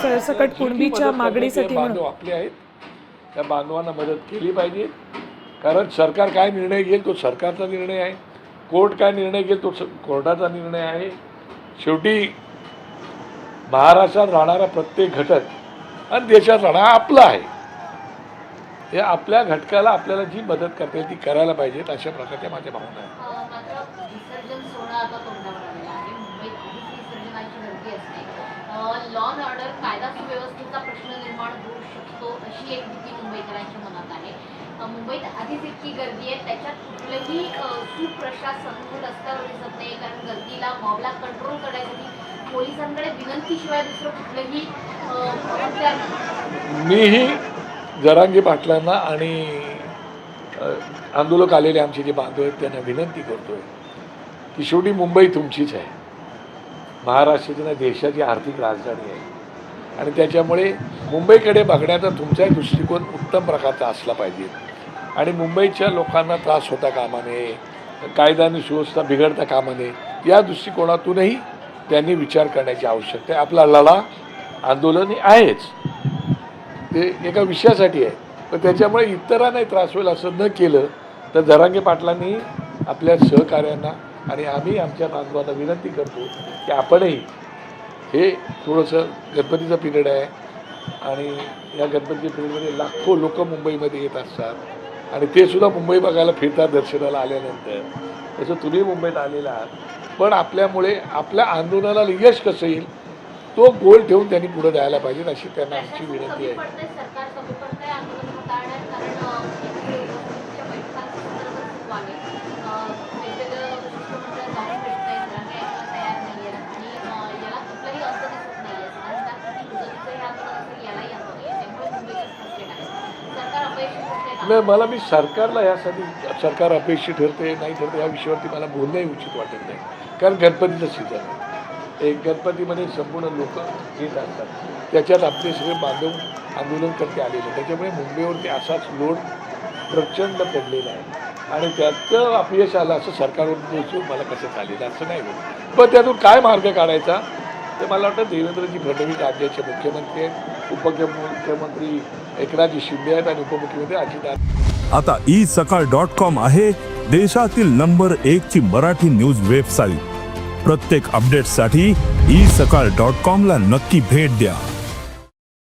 सरसकट कुणबीच्या मागणीसाठी बांधव आपले आहेत, त्या बांधवांना मदत केली पाहिजे. कारण सरकार काय निर्णय घेईल तो सरकारचा निर्णय आहे, कोर्ट काय निर्णय घेईल तो कोर्टाचा निर्णय आहे. शेवटी महाराष्ट्रात राहणारा प्रत्येक घटक आणि देशात राहणारा आपला आहे. हे आपल्या घटकाला आपल्याला जी मदत करता येईल ती करायला पाहिजेत, अशा प्रकारच्या माझ्या भावना आहेत. मात्र विसर्जन सोहळा आता तोंडावर आलेला आहे. मुंबईत आधीच विसर्जनाची गर्दी असते. लॉ अँड ऑर्डर कायदा सुव्यवस्थेचा प्रश्न निर्माण होऊ शकतो अशी एक भीती मुंबईकरांच्या मनात आहे. मुंबईत आधीच इतकी गर्दी आहे, त्याच्यात कुठलंही सुप्रशासन रस्त्यावर दिसत नाही. कारण गर्दीला मॉबला कंट्रोल करण्यासाठी पोलिसांकडे विनंतीशिवाय दुसरं कुठलंही मीही जरांगे पाटलांना आणि आंदोलक आलेले आमचे जे बांधव आहेत त्यांना विनंती करतोय की शेवटी मुंबई तुमचीच आहे. महाराष्ट्राची ना देशाची आर्थिक राजधानी आहे आणि त्याच्यामुळे मुंबईकडे बघण्याचा तुमचाही दृष्टिकोन उत्तम प्रकारचा असला पाहिजे आणि मुंबईच्या लोकांना त्रास होता कामा नये, कायदा आणि सुव्यवस्था बिघडता कामा नये, या दृष्टिकोनातूनही त्यांनी विचार करण्याची आवश्यकता आहे. आपला लढा आंदोलन आहेच, ते एका विषयासाठी आहे, पण त्याच्यामुळे इतरांनाही त्रास होईल असं न केलं तर जरांगे पाटलांनी आपल्या सहकार्यांना आणि आम्ही आमच्या बांधवांना विनंती करतो की आपणही हे थोडंसं गणपतीचं पिरियड आहे आणि या गणपतीच्या पिरियडमध्ये लाखो लोक मुंबईमध्ये येत असतात आणि ते सुद्धा मुंबई बघायला फिरतात दर्शनाला आल्यानंतर. तसं तुम्ही मुंबईत आलेला आहात, पण आपल्यामुळे आपल्या आंदोलनाला यश कसं येईल तो गोल ठेवून त्यांनी पुढे जायला पाहिजे अशी त्यांना आमची विनंती आहे. नाही, मला मी सरकारला यासाठी सरकार अपेक्षित ठरते नाही ठरते या विषयावरती मला बोलणंही उचित वाटत नाही. कारण गणपतीचं सीझन आहे, एक गणपतीमध्ये संपूर्ण लोक येत असतात, त्याच्यात आपले सगळे बांधव आंदोलनकर्ते आलेले, त्याच्यामुळे मुंबईवरती असाच लोड प्रचंड पडलेला आहे आणि त्याचं अपयश आलं असं सरकारवर दिसून मला कसं चालेल असं नाही होत. पण त्यातून काय मार्ग काढायचा ते मला वाटतं देवेंद्रजी फडणवीस राज्याचे मुख्यमंत्री आहेत, उपमुख्यमंत्री एकनाथजी शिंदे आहेत आणि उपमुख्यमंत्री अजित. आता isakal.com आहे देशातील नंबर 1 ची मराठी न्यूज वेबसाईट. प्रत्येक अपडेटसाठी isakal.com ला नक्की भेट द्या.